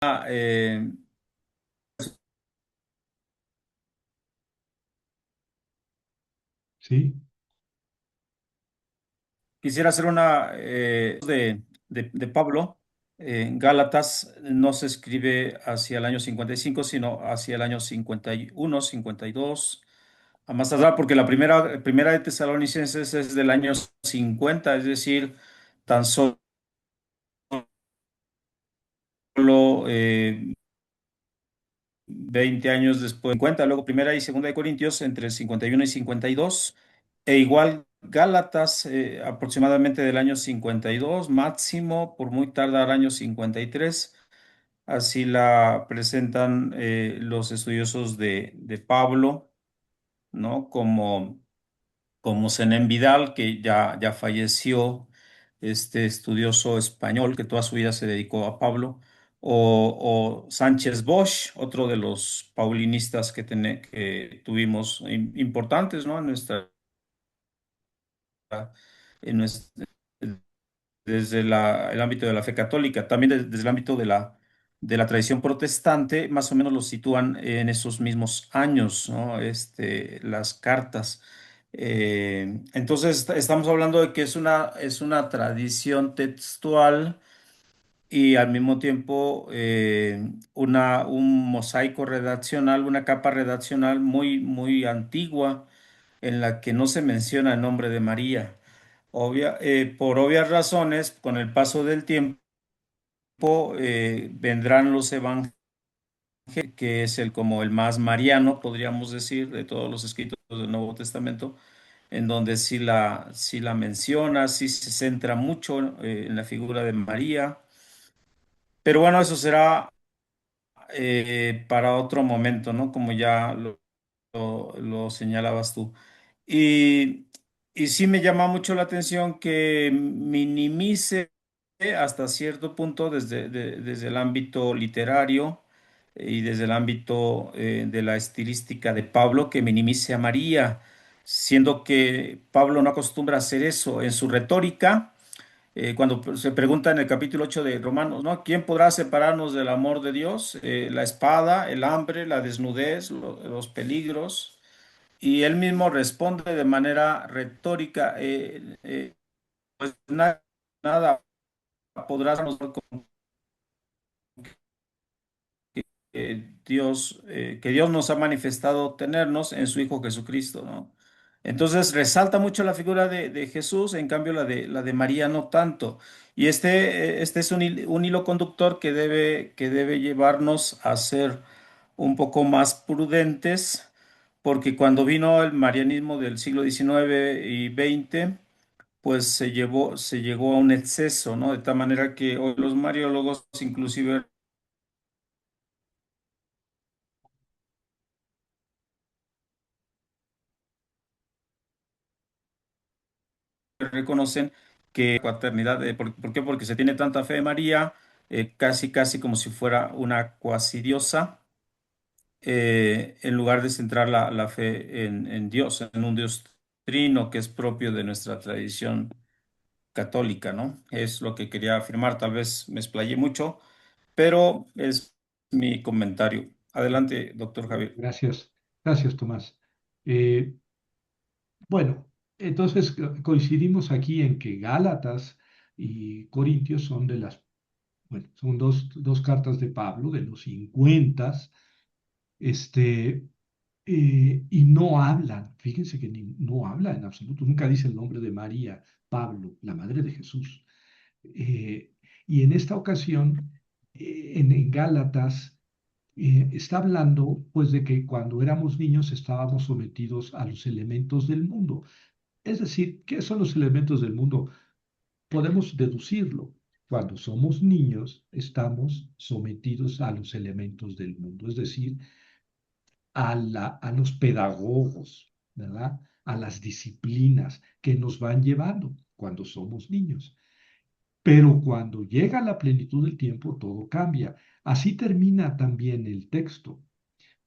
eh, Sí, quisiera hacer una de Pablo. Gálatas no se escribe hacia el año 55, sino hacia el año 51, 52, a más tardar, porque la primera de Tesalonicenses es del año 50, es decir, tan solo 20 años después. 50, luego primera y segunda de Corintios entre el 51 y 52, e igual Gálatas aproximadamente del año 52, máximo por muy tardar año 53. Así la presentan los estudiosos de Pablo, ¿no? Como Zenén Vidal, que ya falleció, este estudioso español que toda su vida se dedicó a Pablo, o Sánchez Bosch, otro de los paulinistas que tuvimos importantes, ¿no? En nuestra, desde el ámbito de la fe católica, también desde el ámbito de la tradición protestante, más o menos lo sitúan en esos mismos años, ¿no? Las cartas. Entonces, estamos hablando de que es una tradición textual y al mismo tiempo un mosaico redaccional, una capa redaccional muy, muy antigua en la que no se menciona el nombre de María. Por obvias razones, con el paso del tiempo, vendrán los evangelios, que es como el más mariano, podríamos decir, de todos los escritos del Nuevo Testamento, en donde sí la menciona, sí se centra mucho en la figura de María. Pero bueno, eso será para otro momento, ¿no? Como ya lo señalabas tú. Y, y sí me llama mucho la atención que minimice hasta cierto punto desde el ámbito literario y desde el ámbito de la estilística de Pablo, que minimice a María, siendo que Pablo no acostumbra a hacer eso en su retórica. Cuando se pregunta en el capítulo 8 de Romanos, ¿no? ¿Quién podrá separarnos del amor de Dios? La espada, el hambre, la desnudez, los peligros. Y él mismo responde de manera retórica, pues nada podrá nosotros con que Dios nos ha manifestado tenernos en su Hijo Jesucristo, ¿no? Entonces resalta mucho la figura de Jesús, en cambio la de María no tanto. Y este es un hilo conductor que debe llevarnos a ser un poco más prudentes, porque cuando vino el marianismo del siglo XIX y XX, pues se llegó a un exceso, ¿no? De tal manera que hoy los mariólogos inclusive reconocen que cuaternidad, ¿por qué? Porque se tiene tanta fe de María, casi, casi como si fuera una cuasidiosa, en lugar de centrar la fe en Dios, en un Dios trino que es propio de nuestra tradición católica, ¿no? Es lo que quería afirmar, tal vez me explayé mucho, pero es mi comentario. Adelante, doctor Javier. gracias, gracias, Tomás. Eh, bueno, entonces coincidimos aquí en que Gálatas y Corintios son bueno, son dos cartas de Pablo de los 50, este, y no hablan, fíjense que no habla en absoluto, nunca dice el nombre de María, Pablo, la madre de Jesús. Eh, y en esta ocasión, en Gálatas, está hablando pues de que cuando éramos niños estábamos sometidos a los elementos del mundo. Es decir, ¿qué son los elementos del mundo? Podemos deducirlo. Cuando somos niños estamos sometidos a los elementos del mundo, es decir, a los pedagogos, ¿verdad? A las disciplinas que nos van llevando cuando somos niños. Pero cuando llega la plenitud del tiempo, todo cambia. Así termina también el texto,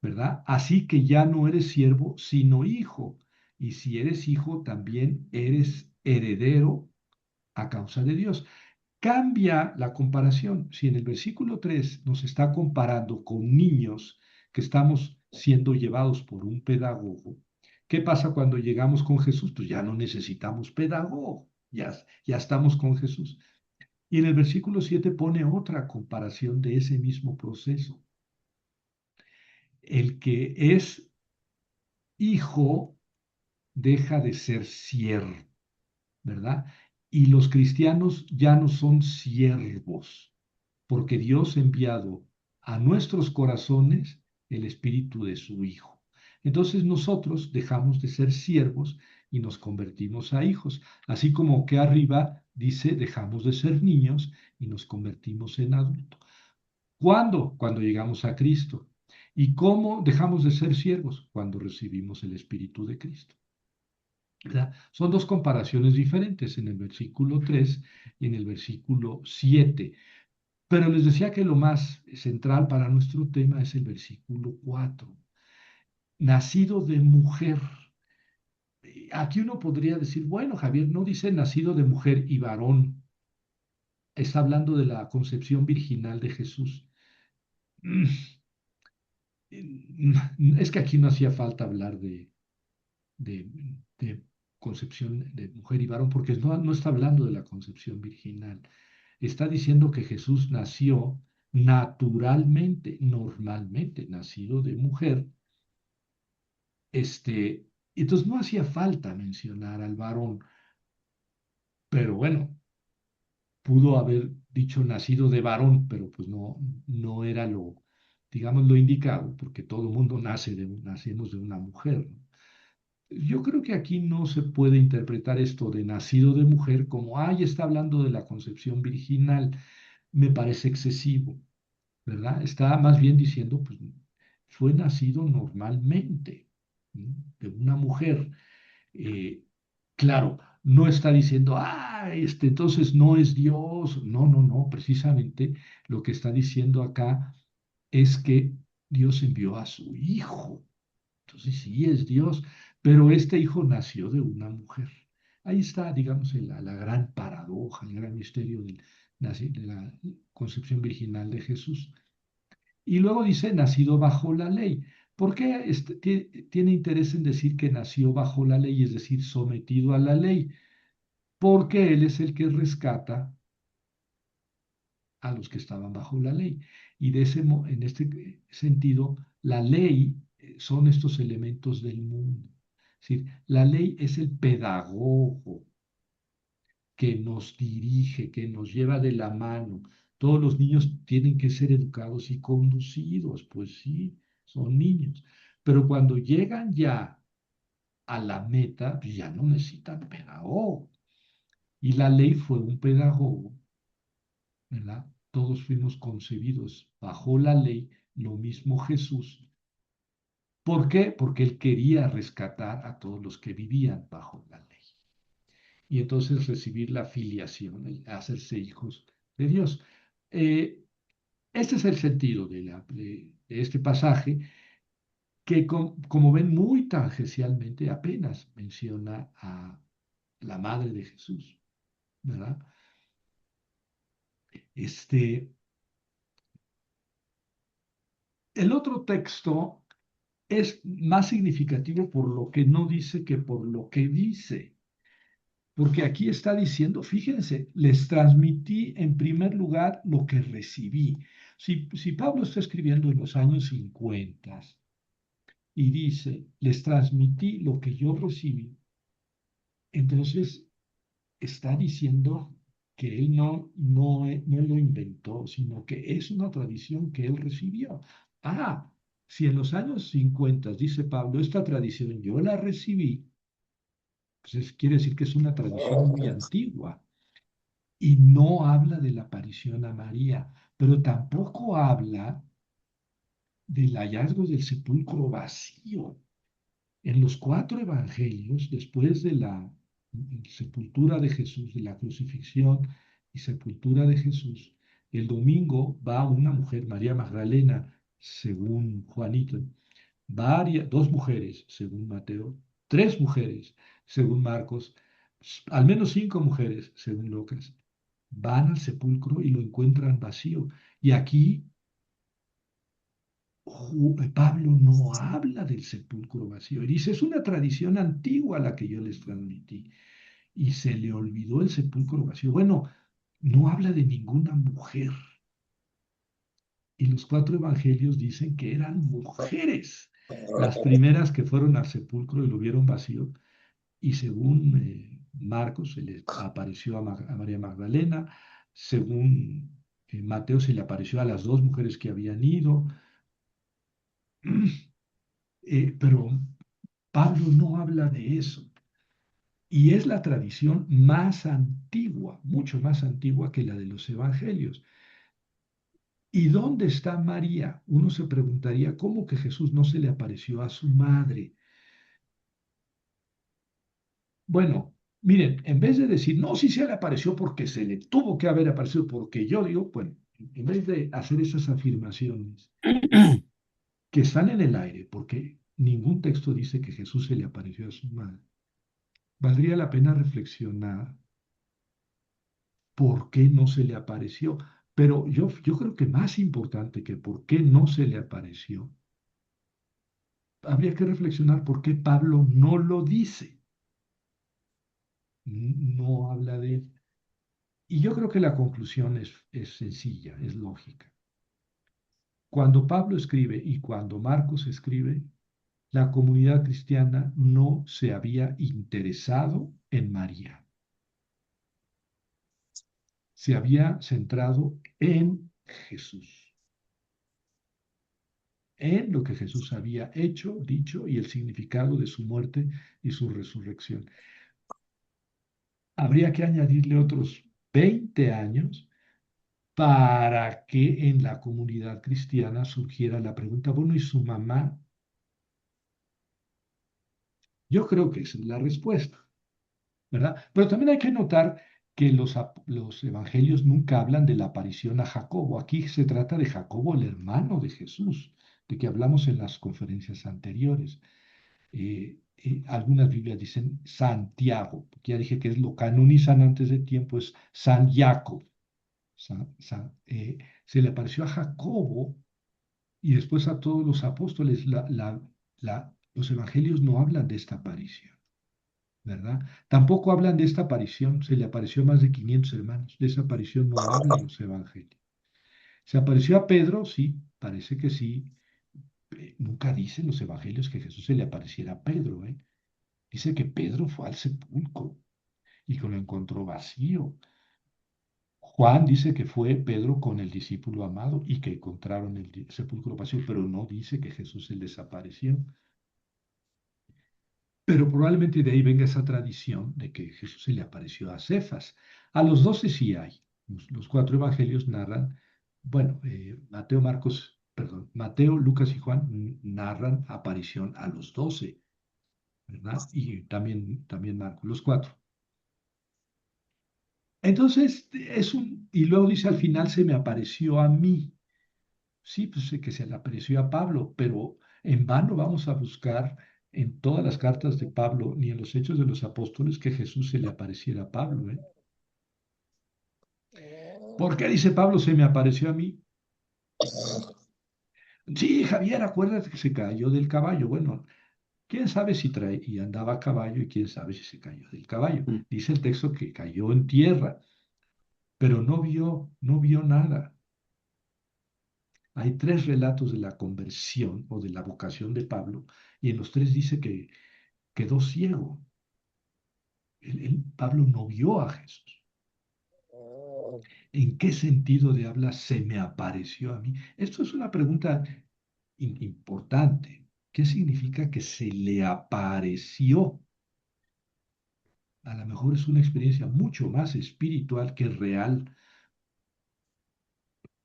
¿verdad? Así que ya no eres siervo, sino hijo. Y si eres hijo, también eres heredero a causa de Dios. cambia la comparación. Si en el versículo 3 nos está comparando con niños que estamos siendo llevados por un pedagogo, ¿qué pasa cuando llegamos con Jesús? Pues ya no necesitamos pedagogo, ya estamos con Jesús. Y en el versículo 7 pone otra comparación de ese mismo proceso. El que es hijo deja de ser siervo, ¿verdad? Y los cristianos ya no son siervos, porque Dios ha enviado a nuestros corazones el espíritu de su Hijo. Entonces nosotros dejamos de ser siervos y nos convertimos a hijos, así como que arriba dice dejamos de ser niños y nos convertimos en adultos. ¿Cuándo? Cuando llegamos a Cristo. ¿Y cómo dejamos de ser siervos? Cuando recibimos el Espíritu de Cristo. ¿Verdad? Son dos comparaciones diferentes en el versículo 3 y en el versículo 7. Pero les decía que lo más central para nuestro tema es el versículo 4. Nacido de mujer. Aquí uno podría decir, bueno, Javier, no dice nacido de mujer y varón. Está hablando de la concepción virginal de Jesús. Es que aquí no hacía falta hablar de, de concepción de mujer y varón, porque no está hablando de la concepción virginal. Está diciendo que Jesús nació naturalmente, normalmente, nacido de mujer. Entonces no hacía falta mencionar al varón, pero bueno, pudo haber dicho nacido de varón, pero pues no era digamos, lo indicado, porque todo el mundo nacemos de una mujer, ¿no? Yo creo que aquí no se puede interpretar esto de nacido de mujer como, ay, está hablando de la concepción virginal. Me parece excesivo, ¿verdad? Está más bien diciendo, pues, fue nacido normalmente, ¿no? De una mujer. Eh, claro, no está diciendo, ah, entonces no es Dios. No, no, no. Precisamente lo que está diciendo acá es que Dios envió a su hijo. Entonces sí es Dios, pero este hijo nació de una mujer. Ahí está, digamos, la gran paradoja, el gran misterio de la concepción virginal de Jesús. Y luego dice, nacido bajo la ley. ¿Por qué tiene interés en decir que nació bajo la ley, es decir, sometido a la ley? Porque Él es el que rescata a los que estaban bajo la ley. Y en este sentido, la ley son estos elementos del mundo. Es decir, la ley es el pedagogo que nos dirige, que nos lleva de la mano. Todos los niños tienen que ser educados y conducidos, pues sí, son niños. Pero cuando llegan ya a la meta, pues ya no necesitan pedagogo. Y la ley fue un pedagogo, ¿verdad? Todos fuimos concebidos bajo la ley, lo mismo Jesús. ¿Por qué? Porque Él quería rescatar a todos los que vivían bajo la ley. Y entonces recibir la filiación, hacerse hijos de Dios. Eh, este es el sentido de este pasaje, que como ven muy tangencialmente apenas menciona a la madre de Jesús, ¿verdad? Este, el otro texto es más significativo por lo que no dice que por lo que dice. Porque aquí está diciendo, fíjense, les transmití en primer lugar lo que recibí. Si Pablo está escribiendo en los años 50 y dice, les transmití lo que yo recibí, entonces está diciendo que él no lo inventó, sino que es una tradición que él recibió. Ah, si en los años 50 dice Pablo, esta tradición yo la recibí, pues quiere decir que es una tradición muy antigua y no habla de la aparición a María, pero tampoco habla del hallazgo del sepulcro vacío. En los cuatro evangelios, después de la sepultura de Jesús, de la crucifixión y sepultura de Jesús, el domingo va una mujer, María Magdalena, según Juanito, dos mujeres, según Mateo, tres mujeres, según Marcos, al menos cinco mujeres, según Lucas, van al sepulcro y lo encuentran vacío. Y aquí Pablo no habla del sepulcro vacío. Y dice, es una tradición antigua la que yo les transmití. Y se le olvidó el sepulcro vacío. Bueno, no habla de ninguna mujer. Y los cuatro evangelios dicen que eran mujeres las primeras que fueron al sepulcro y lo vieron vacío. Y según Marcos, se le apareció a María Magdalena, según Mateo, se le apareció a las dos mujeres que habían ido, pero Pablo no habla de eso. Y es la tradición más antigua, mucho más antigua que la de los evangelios. ¿Y dónde está María? Uno se preguntaría, ¿cómo que Jesús no se le apareció a su madre? Bueno, miren, en vez de decir, no, sí se le apareció porque se le tuvo que haber aparecido, porque yo digo, bueno, en vez de hacer esas afirmaciones que están en el aire, porque ningún texto dice que Jesús se le apareció a su madre, valdría la pena reflexionar por qué no se le apareció. Pero yo creo que más importante que por qué no se le apareció, habría que reflexionar por qué Pablo no lo dice, no habla de él. Y yo creo que la conclusión es sencilla, es lógica. Cuando Pablo escribe y cuando Marcos escribe, la comunidad cristiana no se había interesado en María, se había centrado en Jesús, en lo que Jesús había hecho, dicho y el significado de su muerte y su resurrección. Habría que añadirle otros 20 años para que en la comunidad cristiana surgiera la pregunta, bueno, ¿y su mamá? Yo creo que esa es la respuesta, ¿verdad? Pero también hay que notar que los evangelios nunca hablan de la aparición a Jacobo. Aquí se trata de Jacobo, el hermano de Jesús, de que hablamos en las conferencias anteriores. Algunas Biblias dicen Santiago, porque ya dije que es lo canonizan antes de tiempo, es San Jacob. Se le apareció a Jacobo y después a todos los apóstoles. Los evangelios no hablan de esta aparición, ¿verdad? Tampoco hablan de esta aparición, se le apareció a más de 500 hermanos, de esa aparición no hablan los evangelios. ¿Se apareció a Pedro? Sí, parece que sí. Nunca dicen los evangelios que Jesús se le apareciera a Pedro, ¿eh? Dice que Pedro fue al sepulcro y que lo encontró vacío. Juan dice que fue Pedro con el discípulo amado y que encontraron el sepulcro vacío, pero no dice que Jesús se les apareció. Pero probablemente de ahí venga esa tradición de que Jesús se le apareció a Cefas. A los 12 sí hay. Los cuatro evangelios narran, bueno, Mateo, Marcos, perdón, Mateo, Lucas y Juan narran aparición a los 12, ¿verdad? Y también Marcos, los cuatro. Entonces, y luego dice al final se me apareció a mí. Sí, pues sé que se le apareció a Pablo, pero en vano vamos a buscar en todas las cartas de Pablo, ni en los Hechos de los Apóstoles, que Jesús se le apareciera a Pablo, ¿eh? ¿Por qué dice Pablo se me apareció a mí? Sí, Javier, acuérdate que se cayó del caballo. Bueno, quién sabe si trae y andaba a caballo y quién sabe si se cayó del caballo. Dice el texto que cayó en tierra, pero no vio nada. Hay tres relatos de la conversión o de la vocación de Pablo y en los tres dice que quedó ciego. Pablo no vio a Jesús. ¿En qué sentido de habla se me apareció a mí? Esto es una pregunta importante. ¿Qué significa que se le apareció? A lo mejor es una experiencia mucho más espiritual que real,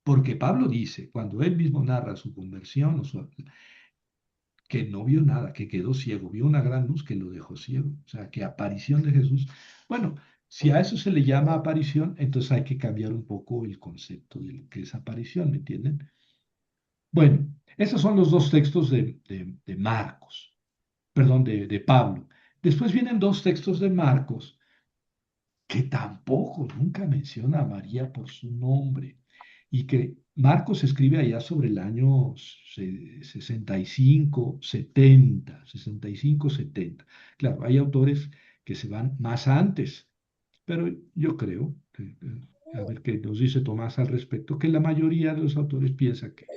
porque Pablo dice, cuando él mismo narra su conversión, que no vio nada, que quedó ciego, vio una gran luz que lo dejó ciego. O sea, que aparición de Jesús. Bueno, si a eso se le llama aparición, entonces hay que cambiar un poco el concepto de lo que es aparición, ¿me entienden? Bueno, esos son los dos textos de Marcos, perdón, de Pablo. Después vienen dos textos de Marcos que tampoco nunca menciona a María por su nombre y que Marcos escribe allá sobre el año 65, 70, 65, 70. Claro, hay autores que se van más antes, pero yo creo, a ver qué nos dice Tomás al respecto, que la mayoría de los autores piensa que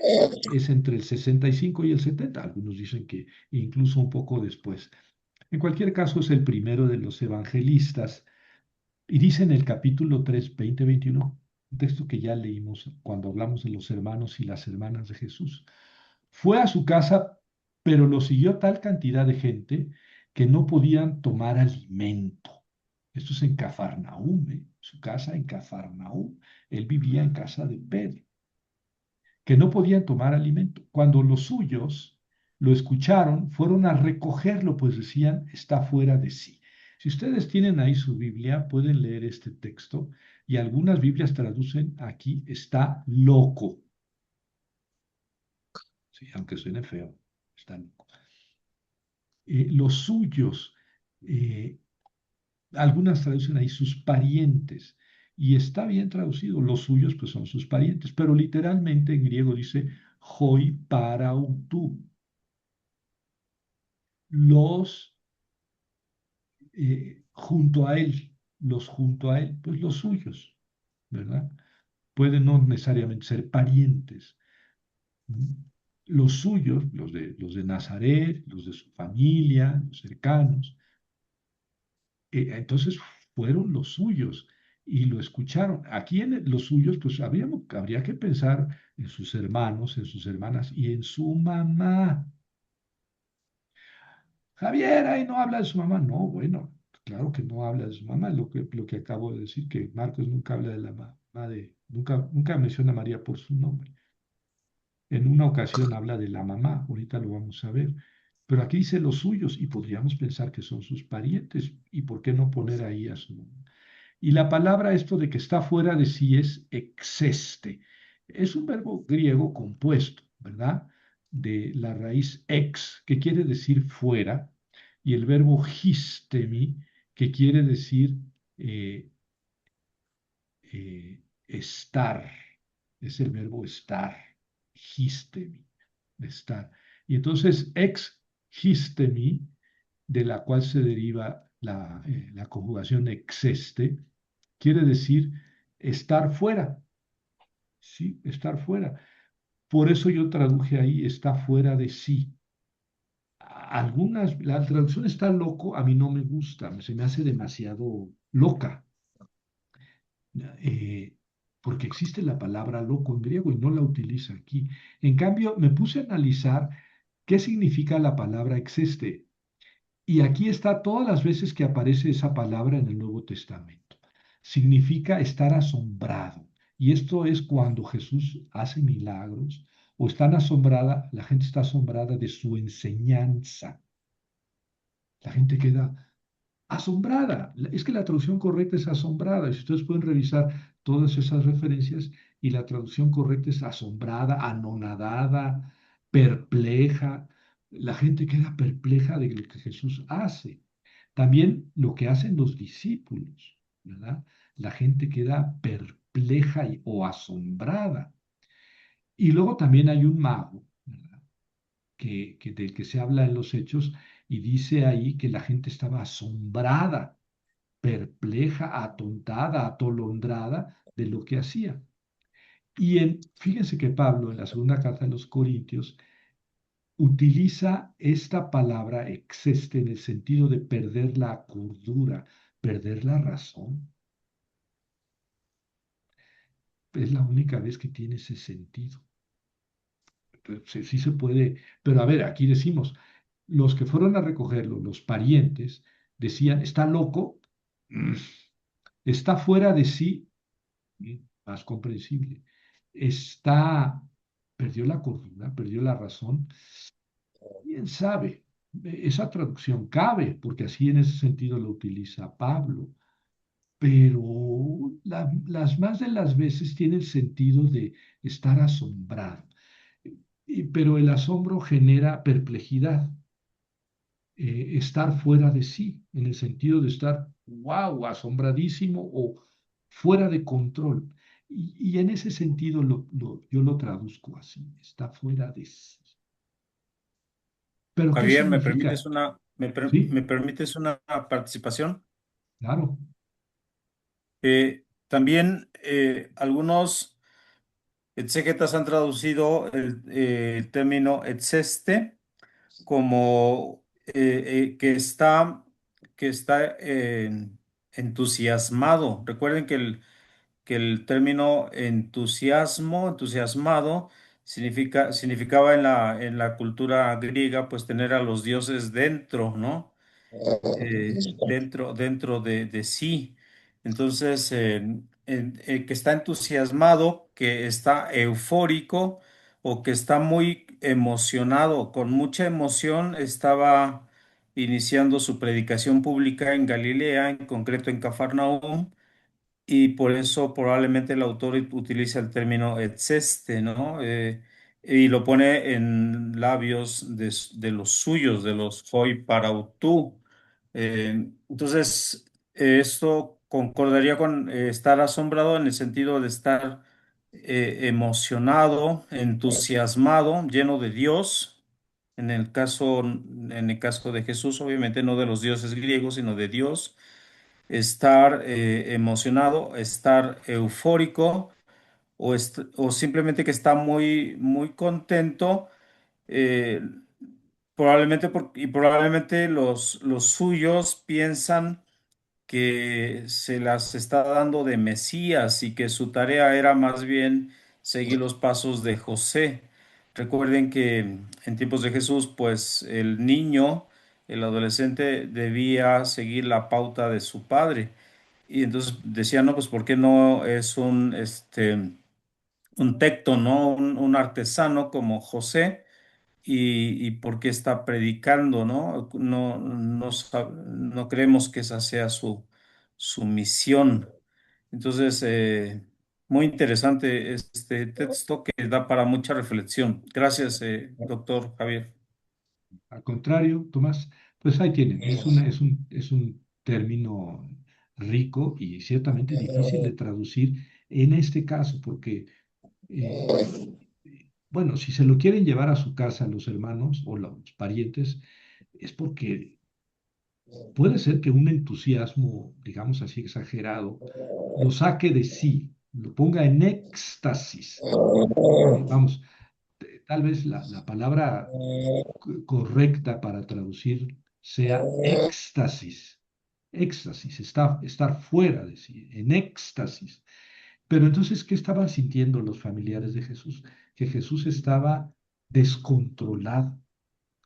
es entre el 65 y el 70. Algunos dicen que incluso un poco después. En cualquier caso, es el primero de los evangelistas y dice en el capítulo 3, 20, 21, un texto que ya leímos cuando hablamos de los hermanos y las hermanas de Jesús. Fue a su casa, pero lo siguió tal cantidad de gente que no podían tomar alimento. Esto es en Cafarnaúm, su casa en Cafarnaúm. Él vivía en casa de Pedro, que no podían tomar alimento. Cuando los suyos lo escucharon, fueron a recogerlo, pues decían, está fuera de sí. Si ustedes tienen ahí su Biblia, pueden leer este texto y algunas Biblias traducen aquí, está loco. Sí, aunque suene feo, está loco. Los suyos, eh, algunas traducen ahí sus parientes, y está bien traducido, los suyos pues son sus parientes, pero literalmente en griego dice hoi parautu, los junto a él, los junto a él, pues los suyos, ¿verdad? Pueden no necesariamente ser parientes. ¿Mm? Los suyos, los de Nazaret, los de su familia, los cercanos, entonces fueron los suyos y lo escucharon. Aquí en los suyos, pues habría que pensar en sus hermanos, en sus hermanas y en su mamá. Javier, ahí no habla de su mamá. No, bueno, claro que no habla de su mamá. Lo que acabo de decir, que Marcos nunca habla de la mamá nunca menciona a María por su nombre. En una ocasión habla de la mamá, ahorita lo vamos a ver. Pero aquí dice los suyos y podríamos pensar que son sus parientes. ¿Y por qué no poner ahí a su mamá? Y la palabra esto de que está fuera de sí es exeste. Es un verbo griego compuesto, ¿verdad? De la raíz ex, que quiere decir fuera, y el verbo histemi, que quiere decir eh, estar. Es el verbo estar, histemi, de estar. Y entonces ex histemi, de la cual se deriva la conjugación exeste, quiere decir estar fuera, ¿sí? Estar fuera. Por eso yo traduje ahí, está fuera de sí. La traducción está loco, a mí no me gusta, se me hace demasiado loca, eh, porque existe la palabra loco en griego y no la utiliza aquí. En cambio, me puse a analizar qué significa la palabra existe. Y aquí está todas las veces que aparece esa palabra en el Nuevo Testamento. Significa estar asombrado. Y esto es cuando Jesús hace milagros o están asombrada, la gente está asombrada de su enseñanza. La gente queda asombrada. Es que la traducción correcta es asombrada. Y si ustedes pueden revisar todas esas referencias y la traducción correcta es asombrada, anonadada, perpleja. La gente queda perpleja de lo que Jesús hace. También lo que hacen los discípulos, ¿verdad? La gente queda perpleja o asombrada. Y luego también hay un mago, ¿verdad? Del que se habla en los hechos y dice ahí que la gente estaba asombrada, perpleja, atontada, atolondrada de lo que hacía. Y fíjense que Pablo en la segunda carta de los Corintios utiliza esta palabra exeste en el sentido de perder la cordura, perder la razón. Es la única vez que tiene ese sentido. Entonces, sí se puede, pero a ver, aquí decimos, los que fueron a recogerlo, los parientes, decían, está loco, mm, está fuera de sí, más comprensible, está, perdió la cordura, perdió la razón, quién sabe, esa traducción cabe, porque así en ese sentido lo utiliza Pablo, pero las más de las veces tiene el sentido de estar asombrado. Pero el asombro genera perplejidad. estar fuera de sí, en el sentido de estar, wow, asombradísimo o fuera de control. Y en ese sentido yo lo traduzco así, está fuera de sí. Pero ¿qué Javier, significa? ¿Sí? ¿me permites una participación? Claro. También algunos exégetas han traducido el término exeste como que está entusiasmado. Recuerden que el término entusiasmado, significaba en la cultura griega, pues tener a los dioses dentro, ¿no? Dentro de sí. Entonces, que está entusiasmado, que está eufórico o que está muy emocionado, con mucha emoción, estaba iniciando su predicación pública en Galilea, en concreto en Cafarnaúm, y por eso probablemente el autor utiliza el término exeste, ¿no? Y lo pone en labios de los suyos, de los hoi parautú. Entonces, esto concordaría con estar asombrado en el sentido de estar emocionado, entusiasmado, lleno de Dios. En el caso de Jesús, obviamente no de los dioses griegos, sino de Dios, estar emocionado, estar eufórico o simplemente que está muy, muy contento, eh, y probablemente los suyos piensan que se las está dando de Mesías y que su tarea era más bien seguir los pasos de José. Recuerden que en tiempos de Jesús, pues el niño, el adolescente debía seguir la pauta de su padre. Y entonces decía, no, pues ¿por qué no es un tecto, ¿no? Un artesano como José y por qué está predicando, ¿no? No creemos que esa sea su misión. Entonces, muy interesante este texto que da para mucha reflexión. Gracias, doctor Javier. Al contrario, Tomás, pues ahí tienen. Es un término rico y ciertamente difícil de traducir en este caso, porque, eh, bueno, si se lo quieren llevar a su casa los hermanos o los parientes, es porque puede ser que un entusiasmo, digamos así, exagerado, lo saque de sí, lo ponga en éxtasis. Vamos, tal vez la palabra correcta para traducir sea éxtasis. Éxtasis, estar fuera de sí, en éxtasis. Pero entonces, ¿qué estaban sintiendo los familiares de Jesús? Que Jesús estaba descontrolado,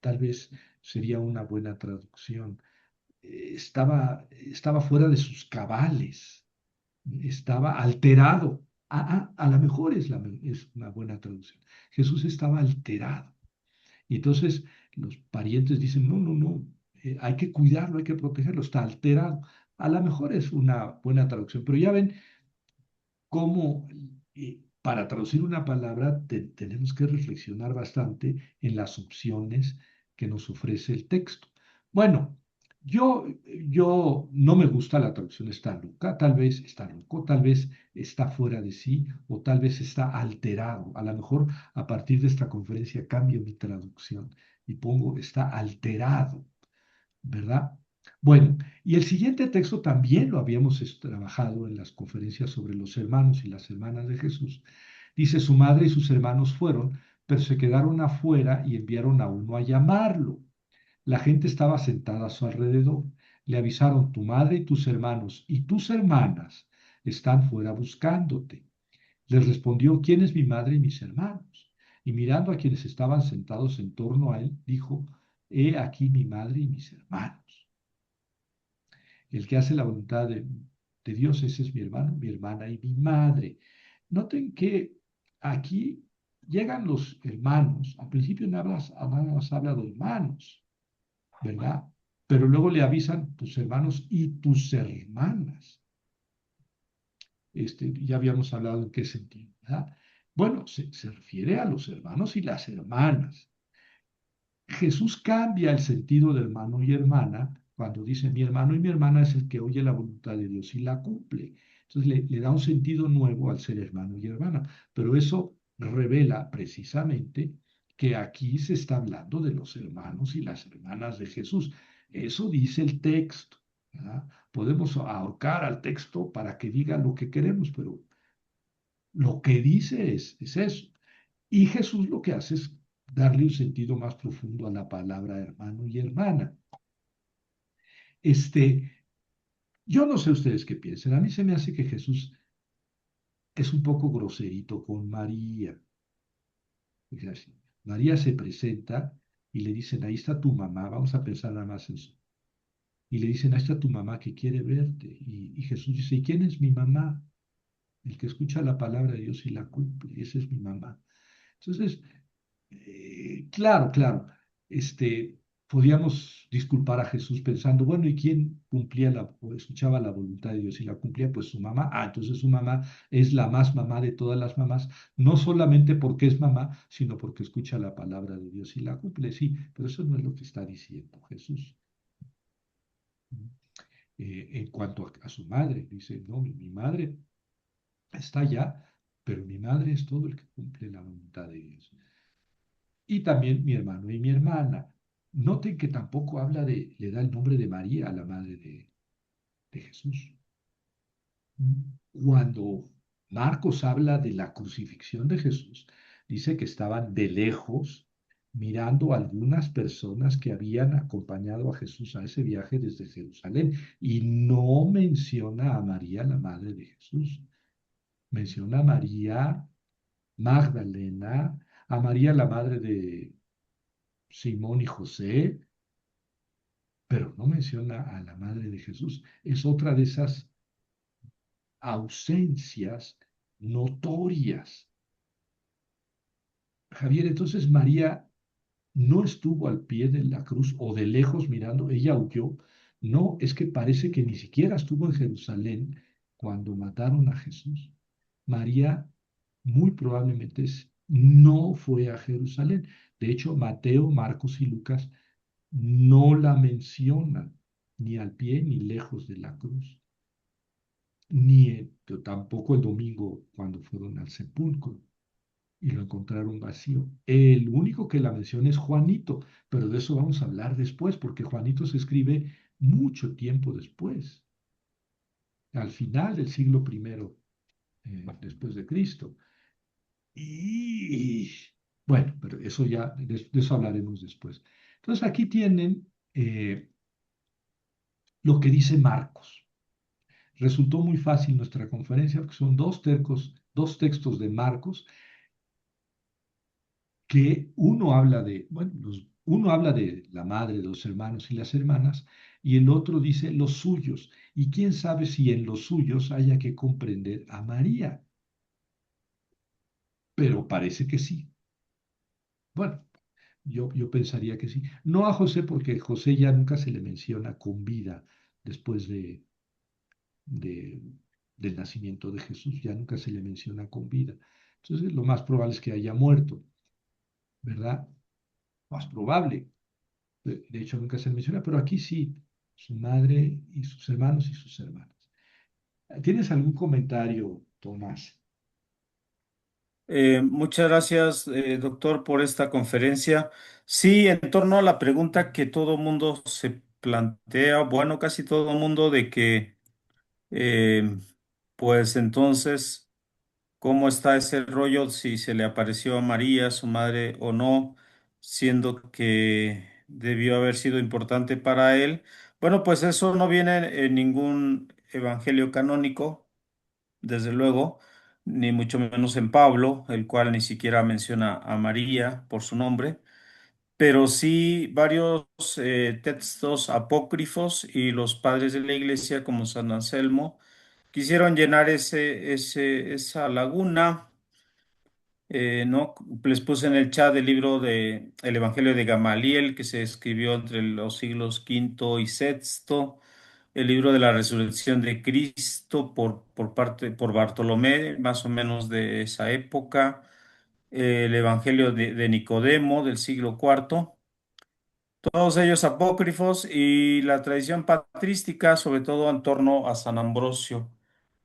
tal vez sería una buena traducción. Estaba fuera de sus cabales, estaba alterado. A lo mejor es una buena traducción. Jesús estaba alterado. Y entonces los parientes dicen, no, no, no, hay que cuidarlo, hay que protegerlo, está alterado. A lo mejor es una buena traducción, pero ya ven cómo para traducir una palabra tenemos que reflexionar bastante en las opciones que nos ofrece el texto. Bueno, yo no me gusta la traducción está loca, tal vez está loco, tal vez está fuera de sí o tal vez está alterado. A lo mejor a partir de esta conferencia cambio mi traducción y pongo está alterado, ¿verdad? Bueno, y el siguiente texto también lo habíamos trabajado en las conferencias sobre los hermanos y las hermanas de Jesús. Dice, su madre y sus hermanos fueron, pero se quedaron afuera y enviaron a uno a llamarlo. La gente estaba sentada a su alrededor. Le avisaron, tu madre y tus hermanos y tus hermanas están fuera buscándote. Les respondió, ¿quién es mi madre y mis hermanos? Y mirando a quienes estaban sentados en torno a él, dijo, he aquí mi madre y mis hermanos. El que hace la voluntad de Dios, ese es mi hermano, mi hermana y mi madre. Noten que aquí llegan los hermanos. Al principio nada más habla de hermanos, ¿verdad? Pero luego le avisan tus hermanos y tus hermanas. Ya habíamos hablado en qué sentido, ¿verdad? Bueno, se refiere a los hermanos y las hermanas. Jesús cambia el sentido de hermano y hermana cuando dice mi hermano y mi hermana es el que oye la voluntad de Dios y la cumple. Entonces le da un sentido nuevo al ser hermano y hermana, pero eso revela precisamente que aquí se está hablando de los hermanos y las hermanas de Jesús. Eso dice el texto. ¿Verdad? Podemos ahorcar al texto para que diga lo que queremos, pero lo que dice es eso. Y Jesús lo que hace es darle un sentido más profundo a la palabra hermano y hermana. Este, yo no sé ustedes qué piensan. A mí se me hace que Jesús es un poco groserito con María. Es así. María se presenta y le dicen, ahí está tu mamá, vamos a pensar nada más en eso. Y le dicen, ahí está tu mamá que quiere verte. Y Jesús dice, ¿y quién es mi mamá? El que escucha la palabra de Dios y la cumple, esa es mi mamá. Entonces, claro, claro, podíamos disculpar a Jesús pensando, bueno, ¿y quién cumplía o escuchaba la voluntad de Dios y la cumplía? Pues su mamá. Ah, entonces su mamá es la más mamá de todas las mamás, no solamente porque es mamá, sino porque escucha la palabra de Dios y la cumple. Sí, pero eso no es lo que está diciendo Jesús. En cuanto a su madre, dice, no, mi madre está allá, pero mi madre es todo el que cumple la voluntad de Dios. Y también mi hermano y mi hermana. Noten que tampoco le da el nombre de María a la madre de Jesús. Cuando Marcos habla de la crucifixión de Jesús, dice que estaban de lejos mirando a algunas personas que habían acompañado a Jesús a ese viaje desde Jerusalén y no menciona a María, la madre de Jesús. Menciona a María Magdalena, a María, la madre de Simón y José, pero no menciona a la madre de Jesús. Es otra de esas ausencias notorias. Javier, entonces María no estuvo al pie de la cruz o de lejos mirando, ella huyó. No, es que parece que ni siquiera estuvo en Jerusalén cuando mataron a Jesús. María muy probablemente no fue a Jerusalén. De hecho, Mateo, Marcos y Lucas no la mencionan ni al pie ni lejos de la cruz, tampoco el domingo cuando fueron al sepulcro y lo encontraron vacío. El único que la menciona es Juanito, pero de eso vamos a hablar después, porque Juanito se escribe mucho tiempo después, al final del siglo primero después de Cristo. Y bueno, pero eso ya, de eso hablaremos después. Entonces aquí tienen lo que dice Marcos. Resultó muy fácil nuestra conferencia porque son dos textos de Marcos que uno habla de, bueno, uno habla de la madre, de los hermanos y las hermanas, y el otro dice los suyos. Y quién sabe si en los suyos haya que comprender a María, pero parece que sí. Bueno, yo pensaría que sí. No a José, porque José ya nunca se le menciona con vida después de- del nacimiento de Jesús, ya nunca se le menciona con vida. Entonces, lo más probable es que haya muerto, ¿verdad? Más probable. De hecho, nunca se le menciona, pero aquí sí, su madre y sus hermanos y sus hermanas. ¿Tienes algún comentario, Tomás? Muchas gracias, doctor, por esta conferencia. Sí, en torno a la pregunta que todo mundo se plantea, bueno, casi todo mundo, de que, eh, pues entonces, ¿cómo está ese rollo? Si se le apareció a María, su madre, o no, siendo que debió haber sido importante para él. Bueno, pues eso no viene en ningún evangelio canónico, desde luego, ni mucho menos en Pablo, el cual ni siquiera menciona a María por su nombre, pero sí varios textos apócrifos y los padres de la iglesia, como San Anselmo, quisieron llenar esa laguna. No, les puse en el chat el libro de El Evangelio de Gamaliel, que se escribió entre los siglos quinto y sexto, el libro de la Resurrección de Cristo por Bartolomé, más o menos de esa época, el Evangelio de Nicodemo del siglo cuarto. todos ellos apócrifos y la tradición patrística, sobre todo en torno a San Ambrosio.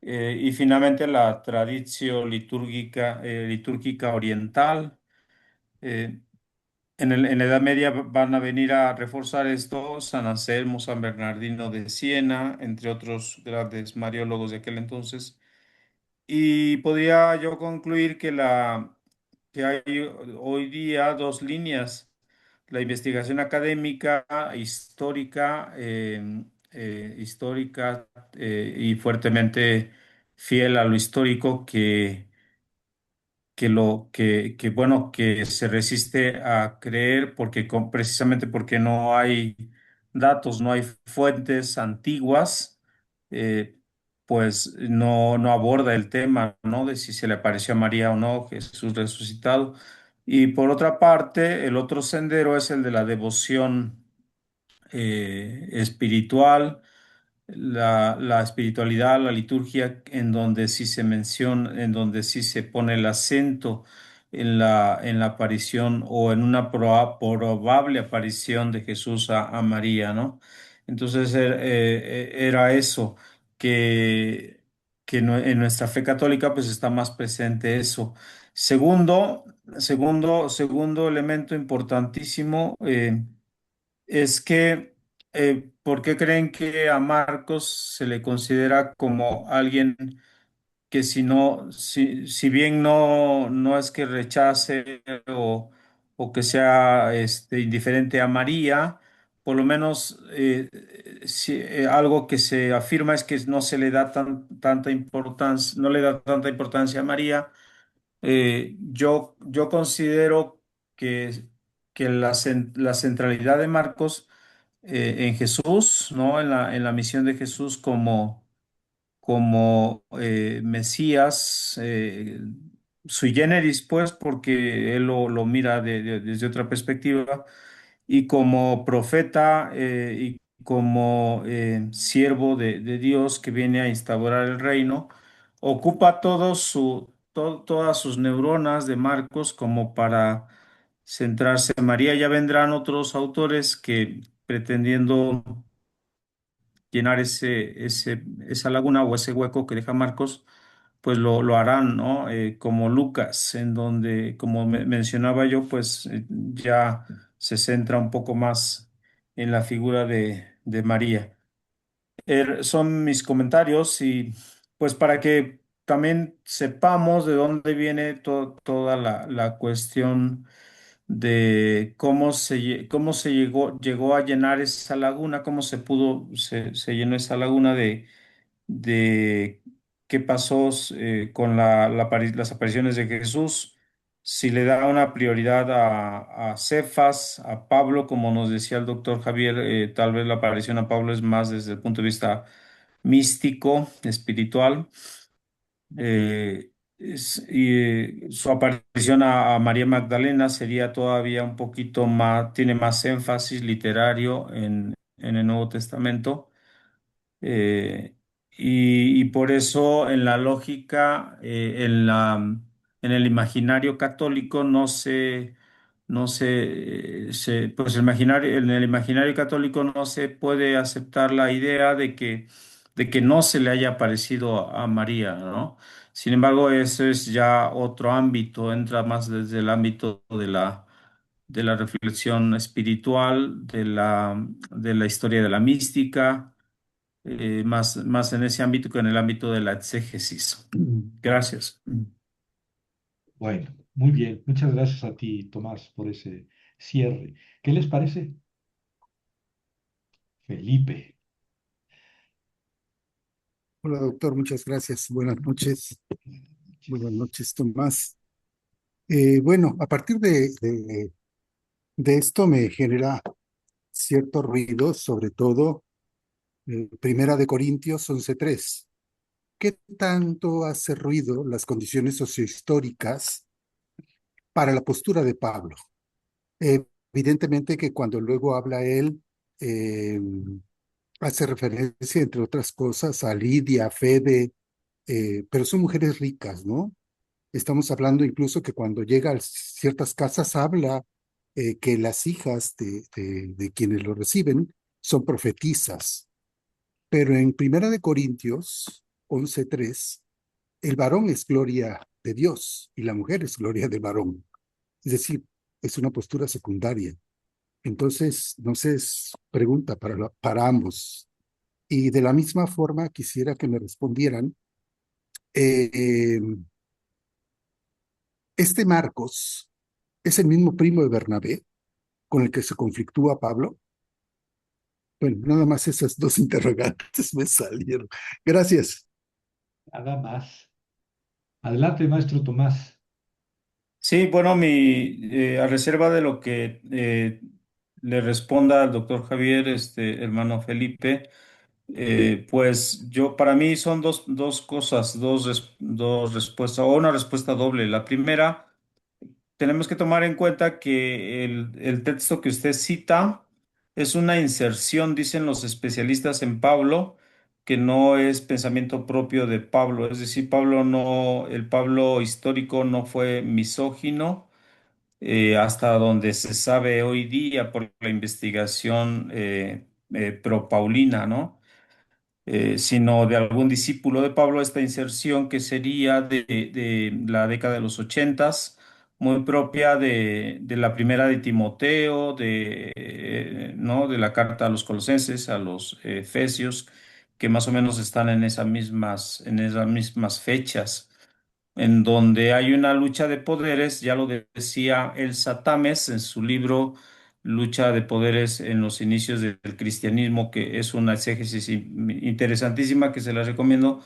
Y finalmente la tradición litúrgica oriental. Eh, en la Edad Media van a venir a reforzar esto San Anselmo, San Bernardino de Siena, entre otros grandes mariólogos de aquel entonces. Y podría yo concluir que hay hoy día dos líneas: la investigación académica, histórica, y fuertemente fiel a lo histórico, bueno, que se resiste a creer porque precisamente porque no hay datos, no hay fuentes antiguas. eh, pues no aborda el tema, ¿no? De si se le apareció a María o no, Jesús resucitado. Y por otra parte, el otro sendero es el de la devoción espiritual, la espiritualidad, la liturgia, en donde sí se menciona, en donde sí se pone el acento en la aparición o en una probable aparición de Jesús a María, ¿no? Entonces era eso, que, en nuestra fe católica pues está más presente eso. Segundo elemento importantísimo. Es que, ¿por qué creen que a Marcos se le considera como alguien que si bien no es que rechace o que sea indiferente a María, por lo menos algo que se afirma es que no se le da tanta importancia, no le da tanta importancia a María? Yo considero que, la centralidad de Marcos en Jesús, ¿no? En la misión de Jesús como Mesías, sui generis, pues, porque él lo mira desde otra perspectiva, y como profeta y como siervo de Dios que viene a instaurar el reino, ocupa todas sus neuronas de Marcos como para centrarse en María. Ya vendrán otros autores que, pretendiendo llenar esa laguna o ese hueco que deja Marcos, pues lo harán, ¿no? Como Lucas, en donde, como mencionaba yo, pues ya se centra un poco más en la figura de María. Son mis comentarios y pues para que también sepamos de dónde viene toda la cuestión de cómo se llegó a llenar esa laguna, cómo se llenó esa laguna de qué pasó con las apariciones de Jesús, si le da una prioridad a Cefas, a Pablo, como nos decía el doctor Javier. Tal vez la aparición a Pablo es más desde el punto de vista místico, espiritual. Su aparición a María Magdalena sería todavía un poquito más, tiene más énfasis literario en el Nuevo Testamento. Eh, y por eso en la lógica, en el imaginario católico pues en el imaginario católico no se puede aceptar la idea de que no se le haya aparecido a María, ¿no? Sin embargo, eso es ya otro ámbito, entra más desde el ámbito de la reflexión espiritual, de la historia de la mística, más en ese ámbito que en el ámbito de la exégesis. Gracias. Bueno, muy bien. Muchas gracias a ti, Tomás, por ese cierre. ¿Qué les parece? Felipe. Hola, doctor, muchas gracias. Buenas noches. Buenas noches, Tomás. Bueno, a partir de esto me genera cierto ruido, sobre todo Primera de Corintios 11:3. ¿Qué tanto hace ruido las condiciones sociohistóricas para la postura de Pablo? Eh, Evidentemente que cuando luego habla él, eh, hace referencia, entre otras cosas, a Lidia, a Febe, pero son mujeres ricas, ¿no? Estamos hablando incluso que cuando llega a ciertas casas habla que las hijas de quienes lo reciben son profetisas. Pero en Primera de Corintios 11:3, el varón es gloria de Dios y la mujer es gloria del varón. Es decir, es una postura secundaria. Entonces, no sé, es pregunta para ambos. Y de la misma forma quisiera que me respondieran, eh, este Marcos es el mismo primo de Bernabé con el que se conflictúa Pablo. Bueno, nada más esas dos interrogantes me salieron. Gracias. Nada más. Adelante, maestro Tomás. Sí, bueno, a reserva de lo que le responda al doctor Javier, hermano Felipe, pues para mí son dos cosas, dos respuestas, o una respuesta doble. La primera, tenemos que tomar en cuenta que el texto que usted cita es una inserción, dicen los especialistas en Pablo, que no es pensamiento propio de Pablo. Es decir, el Pablo histórico no fue misógino, hasta donde se sabe hoy día por la investigación pro-paulina, ¿no? Sino de algún discípulo de Pablo, esta inserción que sería de la década de los ochentas, muy propia de la primera de Timoteo, ¿no? De la carta a los Colosenses, a los Efesios, que más o menos están en esas mismas fechas, en donde hay una lucha de poderes. Ya lo decía Elsa Tames en su libro Lucha de Poderes en los inicios del cristianismo, que es una exégesis interesantísima que se la recomiendo,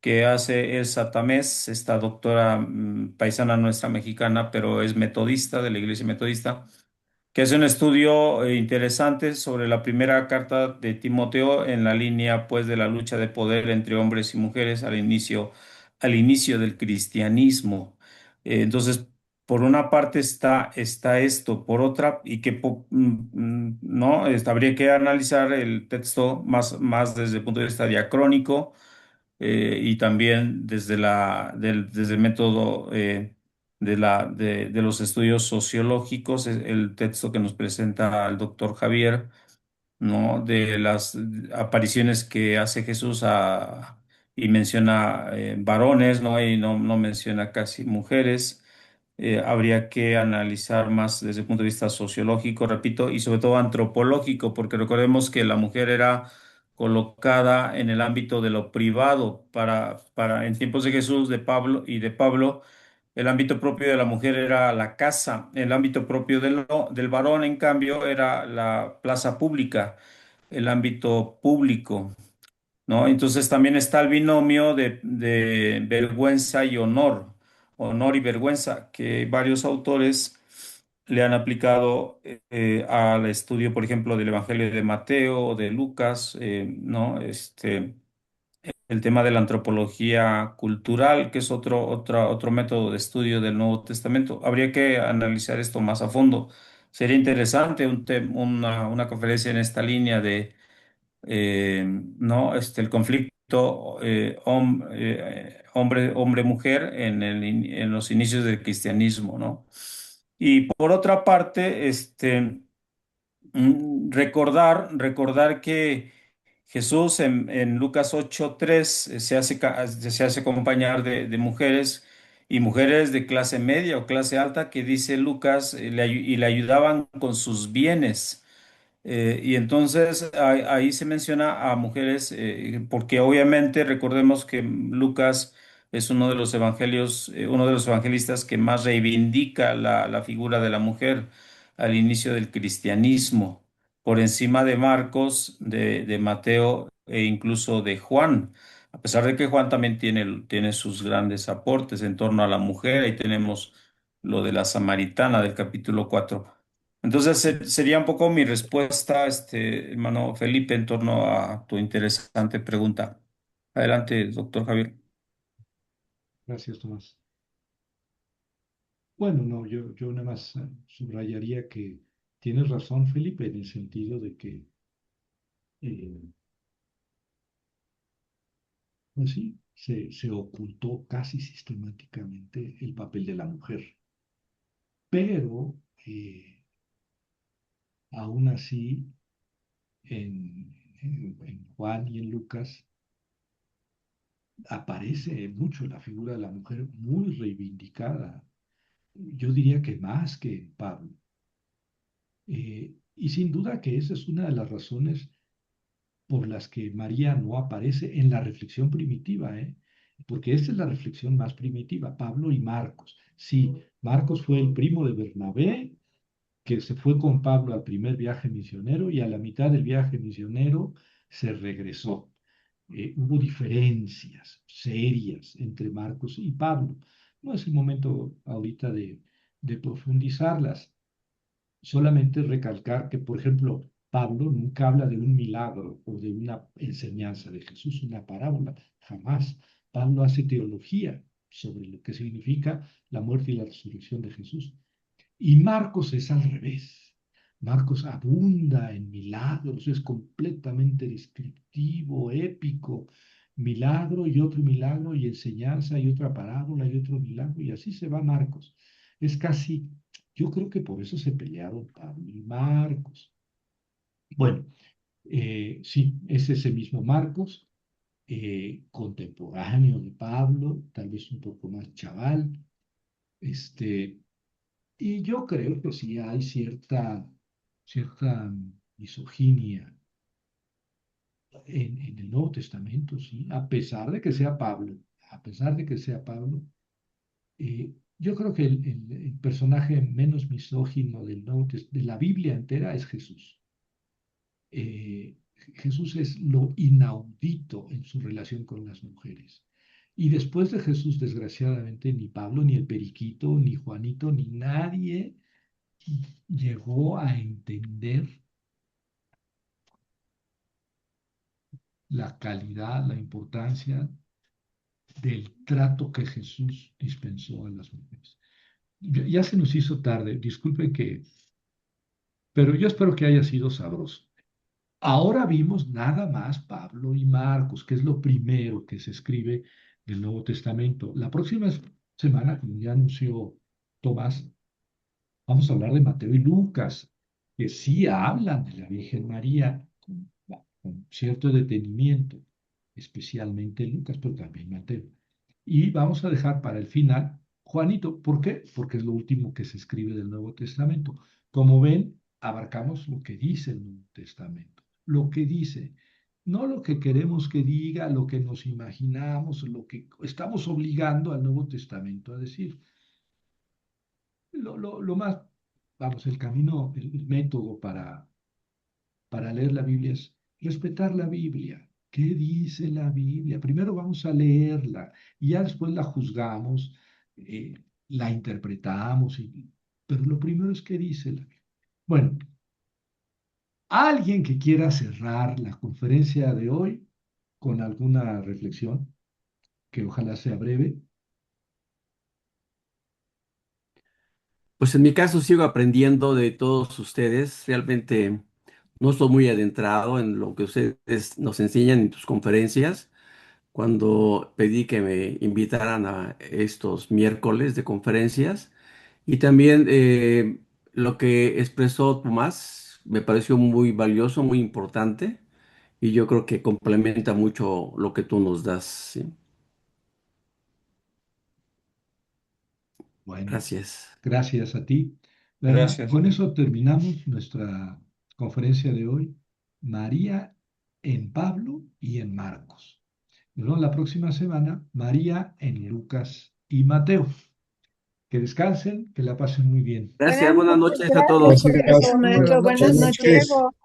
que hace Elsa Tamés, esta doctora paisana nuestra mexicana, pero es metodista, de la iglesia metodista, que es un estudio interesante sobre la primera carta de Timoteo en la línea, pues, de la lucha de poder entre hombres y mujeres al inicio del cristianismo. Entonces, por una parte está esto, por otra, no, habría que analizar el texto más desde el punto de vista diacrónico, y también desde el método de los estudios sociológicos, el texto que nos presenta el doctor Javier, ¿no? De las apariciones que hace Jesús y menciona varones, ¿no? Y no menciona casi mujeres. Habría que analizar más desde el punto de vista sociológico, repito, y sobre todo antropológico, porque recordemos que la mujer era colocada en el ámbito de lo privado en tiempos de Jesús, de Pablo. El ámbito propio de la mujer era la casa, el ámbito propio del varón, en cambio, era la plaza pública, el ámbito público, ¿no? Entonces también está el binomio de vergüenza y honor y vergüenza, que varios autores le han aplicado al estudio, por ejemplo, del Evangelio de Mateo o de Lucas, ¿no? El tema de la antropología cultural, que es otro método de estudio del Nuevo Testamento. Habría que analizar esto más a fondo. Sería interesante una conferencia en esta línea ¿no? El conflicto hombre-mujer en los inicios del cristianismo, ¿no? Y por otra parte, recordar que Jesús en Lucas 8:3 se hace acompañar de mujeres, y mujeres de clase media o clase alta, que dice Lucas, y le ayudaban con sus bienes. Y entonces ahí se menciona a mujeres, porque obviamente recordemos que Lucas es uno de los evangelistas que más reivindica la figura de la mujer al inicio del cristianismo, por encima de Marcos, de Mateo e incluso de Juan. A pesar de que Juan también tiene sus grandes aportes en torno a la mujer. Ahí tenemos lo de la samaritana del capítulo 4. Entonces, sería un poco mi respuesta, hermano Felipe, en torno a tu interesante pregunta. Adelante, doctor Javier. Gracias, Tomás. Bueno, no, yo nada más subrayaría que tienes razón, Felipe, en el sentido de que, eh, pues sí, se ocultó casi sistemáticamente el papel de la mujer. Pero aún así en Juan y en Lucas aparece mucho la figura de la mujer muy reivindicada. Yo diría que más que en Pablo. Y sin duda que esa es una de las razones por las que María no aparece en la reflexión primitiva, ¿eh? Porque esta es la reflexión más primitiva, Pablo y Marcos. Sí, Marcos fue el primo de Bernabé, que se fue con Pablo al primer viaje misionero y a la mitad del viaje misionero se regresó. Hubo diferencias serias entre Marcos y Pablo. No es el momento ahorita de profundizarlas, solamente recalcar que, por ejemplo, Pablo nunca habla de un milagro o de una enseñanza de Jesús, una parábola, jamás. Pablo hace teología sobre lo que significa la muerte y la resurrección de Jesús. Y Marcos es al revés. Marcos abunda en milagros, es completamente descriptivo, épico. Milagro y otro milagro y enseñanza y otra parábola y otro milagro y así se va Marcos. Es casi, yo creo que por eso se pelearon Pablo y Marcos. Bueno, sí, es ese mismo Marcos, contemporáneo de Pablo, tal vez un poco más chaval, este, y yo creo que sí hay cierta misoginia en el Nuevo Testamento, sí, a pesar de que sea Pablo, a pesar de que sea Pablo, yo creo que el personaje menos misógino de la Biblia entera es Jesús. Eh, Jesús es lo inaudito en su relación con las mujeres. Y después de Jesús, desgraciadamente, ni Pablo, ni el Periquito, ni Juanito, ni nadie llegó a entender la calidad, la importancia del trato que Jesús dispensó a las mujeres. Ya se nos hizo tarde, disculpen que, pero yo espero que haya sido sabroso. Ahora vimos nada más Pablo y Marcos, que es lo primero que se escribe del Nuevo Testamento. La próxima semana, como ya anunció Tomás, vamos a hablar de Mateo y Lucas, que sí hablan de la Virgen María con cierto detenimiento, especialmente Lucas, pero también Mateo. Y vamos a dejar para el final Juanito. ¿Por qué? Porque es lo último que se escribe del Nuevo Testamento. Como ven, abarcamos lo que dice el Nuevo Testamento, lo que dice, no lo que queremos que diga, lo que nos imaginamos, lo que estamos obligando al Nuevo Testamento a decir. Lo más, vamos, el camino, el método para leer la Biblia es respetar la Biblia. ¿Qué dice la Biblia? Primero vamos a leerla y ya después la juzgamos, la interpretamos, pero lo primero es qué dice la Biblia. Bueno, alguien que quiera cerrar la conferencia de hoy con alguna reflexión, que ojalá sea breve. Pues en mi caso sigo aprendiendo de todos ustedes. Realmente no estoy muy adentrado en lo que ustedes nos enseñan en tus conferencias. Cuando pedí que me invitaran a estos miércoles de conferencias y también lo que expresó Tomás me pareció muy valioso, muy importante y yo creo que complementa mucho lo que tú nos das. ¿Sí? Bueno, Gracias. gracias a ti. Gracias. Con eso terminamos nuestra conferencia de hoy. María en Pablo y en Marcos. Nos vemos la próxima semana, María en Lucas y Mateo. Que descansen, que la pasen muy bien. Gracias, Buenas buenas noches, noches a gracias todos. por Gracias. su Buenas maestro. Buenas noches. noches.